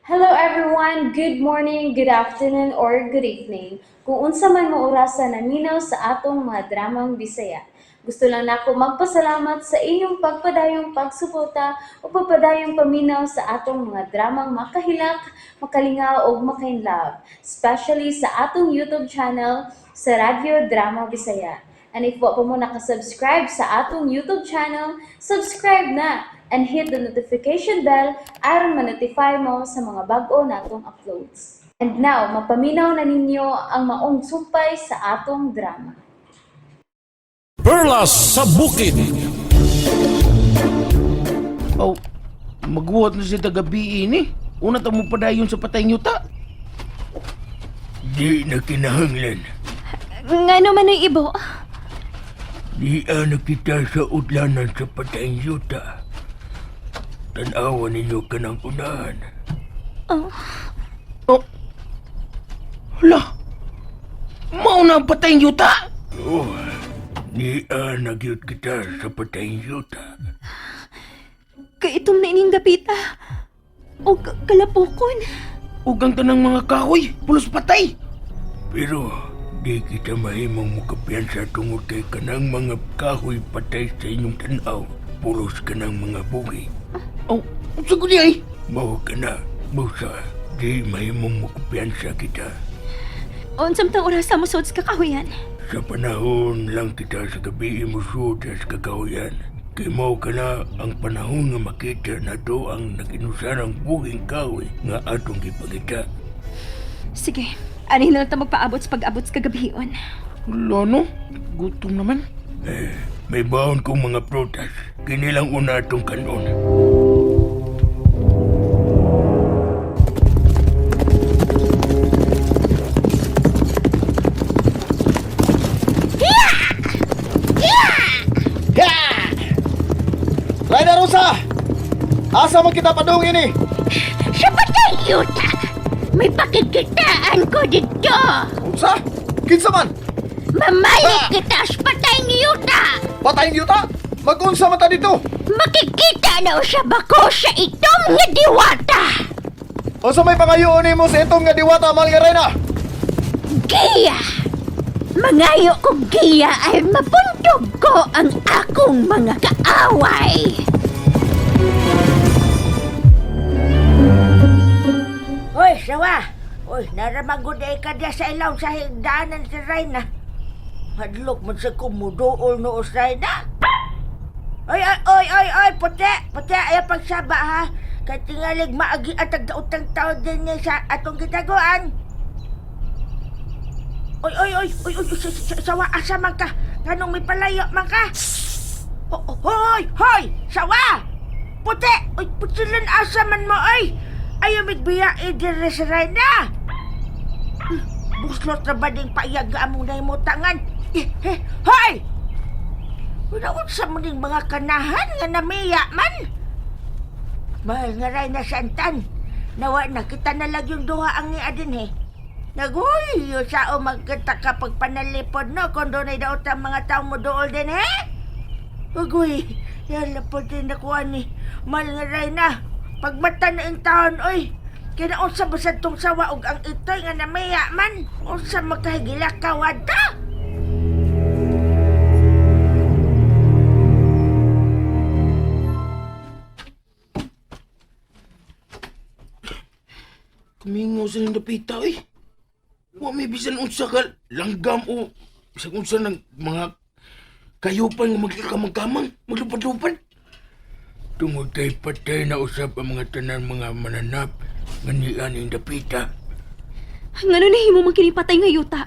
Hello everyone, good morning, good afternoon, or good evening. Kung unsa man mo orasan naminaw sa atong mga dramang Bisaya. Gusto lang nako magpasalamat sa inyong pagpadayong pagsuporta o pagpadayong paminaw sa atong mga dramang makahilak, makalingaw o makainlove, especially sa atong YouTube channel sa Radyo Drama Bisaya. And if wa pa mo nakasubscribe sa atong YouTube channel, subscribe na and hit the notification bell aron ma-notify mo sa mga bag-o natong uploads. And now, mapaminaw na ninyo ang maong sumpay sa atong drama. Perlas sa Bukid. Oh, magbuhat na siya tagabi ini. Una ta mo padayon sa patay yuta. Di na kinahanglan. Ngano man ang ibo? Di na kita sa udlanan sa patayng yuta. Tanawan ninyo ka ng unahan. Oh, hala. Mauna ang patay yuta. Oh, di nagyut kita sa patayng yuta. Kaitom na ining dapita. O kalapukon. Ugang tanang mga kahoy, pulos patay. Pero di kita mahimong mukapiyansa tungod kay kanang mga kahoy patay sa inyong tanaw. Pulos ka ng mga bugi. Oh, sagot niya eh. Mao ka na, Musa. Di mahimong mukapiyansa kita. Unsam tang oras sa musod sa kakahuyan. Sa panahon lang kita sa gabi imusud sa kakahuyan. Kay mao ka na ang panahon nga makita na to ang nakinusan ng buging kahoy nga atong gipangita. Sige, ani na lang ta magpaabot sa pag-abot sa kagabion. Wala no, gutom naman. May baon kong mga prutas. Kinilang una atong kanon. Rayna Rosa! Asa man kita padung ini? Sa patay yuta! May pakikitaan ko dito! Unsa? Kinsa man? Mamalik kita sa patay yuta! Patayng yuta? Mag-unsa man ta dito? Makikita na sa bako sa itong nga diwata! Unsa may pangayoon nimo sa itong nga diwata, mahal nga Rayna? Giya! Mangayo kong giya ay mapuntog ko ang akong mga kaaway! Hoy, sawa! Hoy, naramaguday ka diya sa ilaw sa higdanan si Rayna. Hadlok mo sa kumudool no sa Rayna. Oy, puti! Puti, ay pagsaba ha. Kaya tingalig maagi at tagdautang taon din niya sa atong gitaguan. Oy, sawa, asa man ka? Ganong may palayo man ka? Hoy, sawa! Puti! Oy, putilan asa man mo, oy! Ayaw migbiya idire sa Rayna! Buslot na ba ding paiyaga among naimutangan? Hoy! Unaon sa mo ding mga kanahan nga namiya man? Mahal nga Rayna Santan, nawa na kita na lang yung duha ang niya din eh. Naguyo sa o magkita kapag panalipod no kung doon ay daot ang mga tao mo dool din eh? Ugoy, yan lapod din nakuha ni mahal nga Rayna. Pagmata na yung taon, oy. Kaya na unsa ba sa itong sawa og ang itoy nga namaya man? Unsa makahigila kawada? Kumingaw sa nang dapita eh. Wa may bisan unsa ka langgam o bisan unsa ng mga kayupan nga magkakamang-kamang, maglupad-lupad. Tungod kay patay na usap ang mga tanan mga mananap nga niyan yung dapita. Ngano na himo man kini patay nga yuta?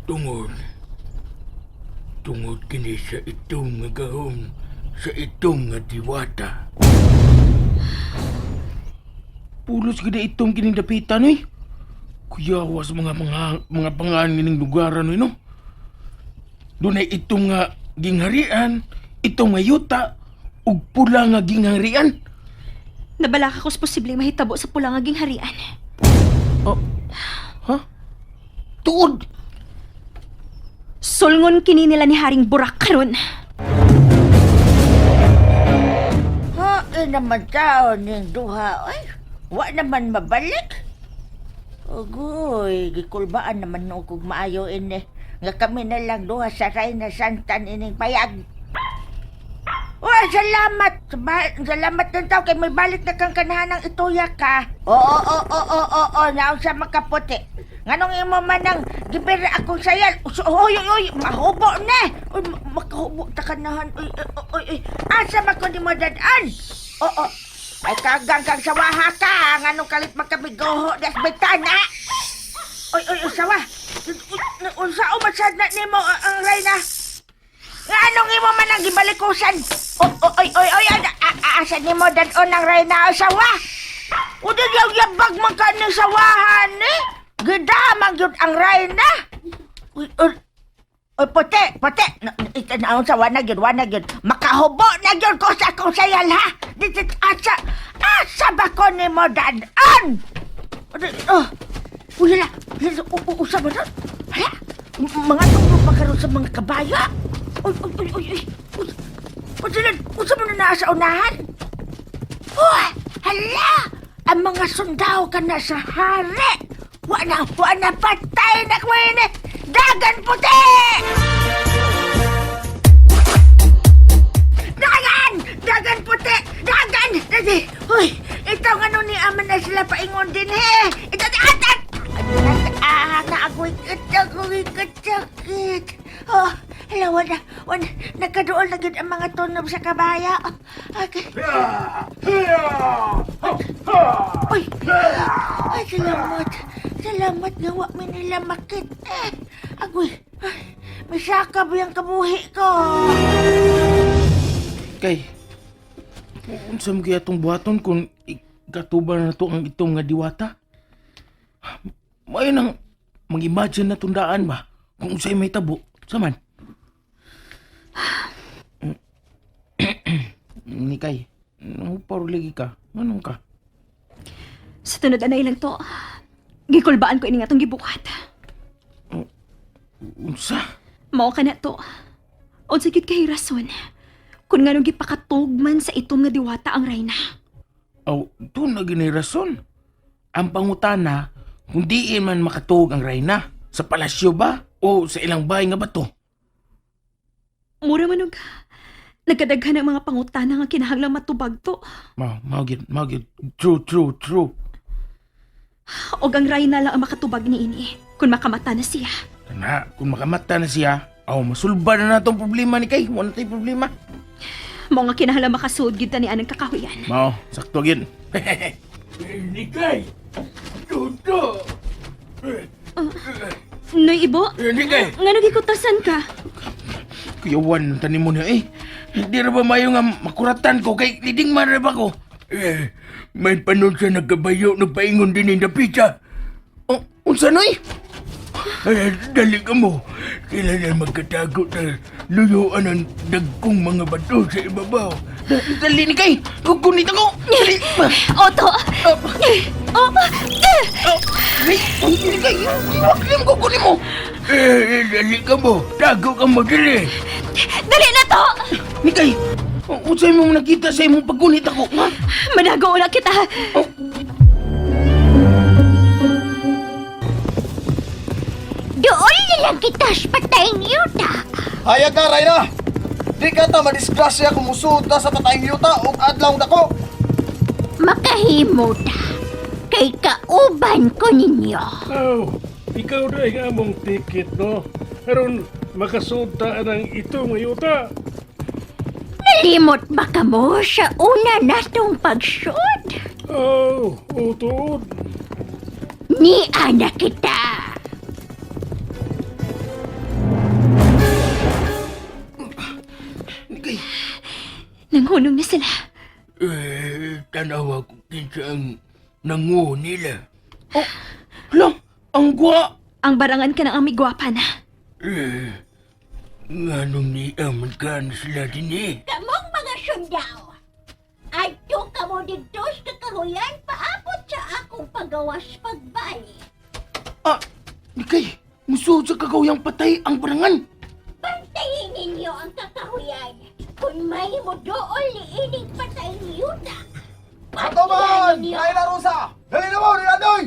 Tungod kini sa itong nga gahom, sa itong nga diwata. Pulos gina itong kining dapitan eh. Kuyawa sa mga pangaan kining lugaran no. Doon ay itong nga gingharian, itong nga yuta, ug pula nga gingharian. Nabala ka kung posible mahitabo sa pulang aging harian. Oh, ha? Tuod! Sulngon kini nila ni Haring Burak karon. Naman taon yung duha, oy. Wa naman mabalik. Ugoy, gikulbaan naman no kung maayo ini. Nga kami na lang duha sa Reyna Santan ining payag. Uy, salamat. Salamat ng tao kay may balik na kang kanahan ng ituya ka. Oo, naunsa makaputi. Nganong imo man ang gibira akong sayal. Uy, mahubo na. Uy, makahubo ta kanahan. Uy. Asa man ko ni mo dadaan? Oo. Ay kagang kang sawaha ka. Nganong kalit magkabigoho das betana. Uy, sawa. Unsa umasad na nimo ang Reyna? Anong imo man ang gibalikusan? Oy, asa nimo dadon ang Reyna sawa? Uda yaw yabag man ka ng sawahan eh. Gedamang yun ang Reyna. Uy, puti. Itanaon sa wanag yun. Makahubo na yun ko sa akong sayal ha. Asa ba ko nimo dadon? Uy, usa ba doon? Hala, mga tungkol pa karoon sa mga kabaya. Uy. Usa mo na nasa unahan? Uy, hala, ang mga sundao ka na sa hari. Wa na patay na ko ini. Dagan puti! Dagan puti! Dagan! Uy, ito nga nun ni Aman na sila paingon din he. Ito, atat! Naagoy sakit. Oh, hala, wala. Nagkadool na gid ang mga tunob sa kabaya. Okay. Uy! Ay, salamat nga wa mi nila makit. Agoy, may sakab yung kabuhi ko. Kay, unsa mo kaya itong buhaton kung ikatuban na to ang itong nga diwata? May nang mag-imagine na tundaan ba kung unsay may tabo. Saman? Ni Kay, paruligi ka. Anong ka? Sa tunod na ilang to, gikulbaan ko ini nga tong gibukat. Unsa? Mao ka na to. Unsa gid kay rason. Kung nga nung gipakatugman sa itong nga diwata ang Reyna. Aw, doon na gini rason. Ang pangutana, kung diin man makatuog ang Reyna, sa palasyo ba o sa ilang bahay nga bato? Mura manog. Nagkadaghan ang mga pangutana nga kinahanglang matubag to. Maugid. True. Og ang Reyna lang ang makatubag ni ini kung makamata na siya. Na, kung makamata na siya, masulba na natong problema ni Kay. Wala tayong problema. Mao nga kinahanglang makasuod gid ta ni anang kakahuyan. Mao, sakto gid. Ni Kay! Tuto! Noy ibo? Ni Kay! Ngano gikutasan ka? Kuyawan ng tanim mo niya Hindi ra ba mayo nga makuratan ko kay liding man ra ba ko? May panon sa nagkabayo, nagpaingon din yung pizza. Oh, unsa noy? Dali ka mo. Sila na magkatago na luyuan ang dagkong mga bato sa ibabaw. Dali ni Kay. Kukunit ako. Dali. Oto! Ni Kay. Huwag lang kukunin mo. Dali ka mo. Tago ka mo, dali. Dali na to! Ni Kay. Unsay mo nakita sa imong pagkunit ako, ha? Manago na kita! Doon nilang kitas patayang yuta. Hayag ka, Reyna! Di ka ta madisgrasya kung musuod ka sa patayong yuta o adlaw dako. Makahimo ta. Kay kauban ko ninyo. Ikaw na ang among ticket, no? Karon makasunta ang ito ngayuta. Nalimot ba ka mo sa una natong pagsud? Tuod. Ni anak kita. Ni Kay. Nanghunong na sila. Tanawa ko kinsa ang nangu nila. Hala, ang gwa. Ang barangan ka ng amigwapa na. Nganong ni aman ka na sila din eh. Kamong mga sundao. Adto ka mo dito sa kahuyan paabot sa akong pagawas pagbali. Ni Kay. Musuod sa kagawyang patay ang barangan. Bantayin ninyo ang kakahuyan. Kung may mo doon liinig patay ni Yuta. Ato man! Kaya na, Rosa! Dali na mo, Rinadoy!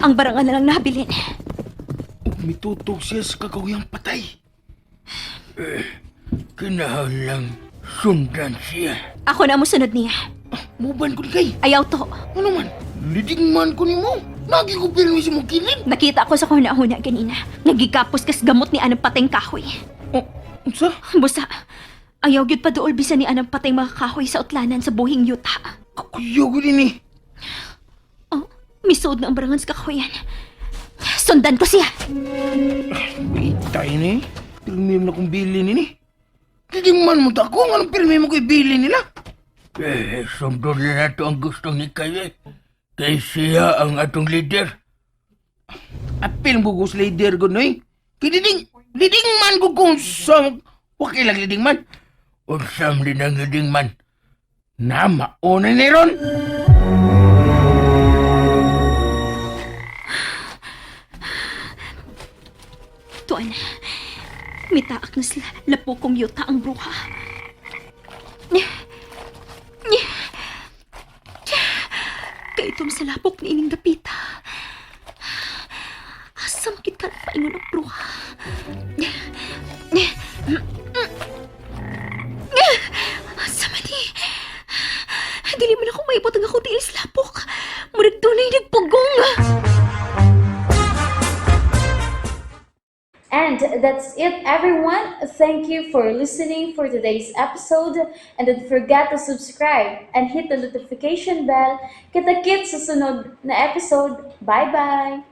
Ang barangan na lang nabilin. Ug mitutog siya sa kagawiyang patay. Kinahal lang sundan siya. Ako na mo sunod niya. Muban ko ni kay. Ayaw to. Ano man? Lidingman ko ni mo. Lagi ko pirmi sa mong kilid. Nakita ko sa kuna-huna ganina. Nagigapos kas gamot ni anang pateng kahoy. Oh, unsa? Busa, ayaw gyud pa dool bisan ni anang pateng mga kahoy sa utlanan sa buhing yuta. Kuyaw ko din eh. Oh, misod na ang barangan sa kahoyan. Sundan ko siya. Itay ni. Pirmi mo na kong bilin ni. Lidingman mo ta ko. Anong pirmi mo ko ibili nila? Sundon na nato ang gusto ni Kaye. Kay siya ang atong leader. Apil mo ko sa leader ko noy. Lidingman ko kung sa... Wakilang lidingman. Unsam din ang leading man. Nama, una ni Ron. Tuan, mitaak na sila lapo kong yuta ang bruha. Kaitom sa lapok ni ining dapita. Asam kit ka paingon ang bruha. Asam ni. Dili man ako maibot ang ako tiil sa lapok. Murag tunay nagpugong. And that's it, everyone. Thank you for listening for today's episode. And don't forget to subscribe and hit the notification bell. Kita-kits sa sunod na episode. Bye-bye!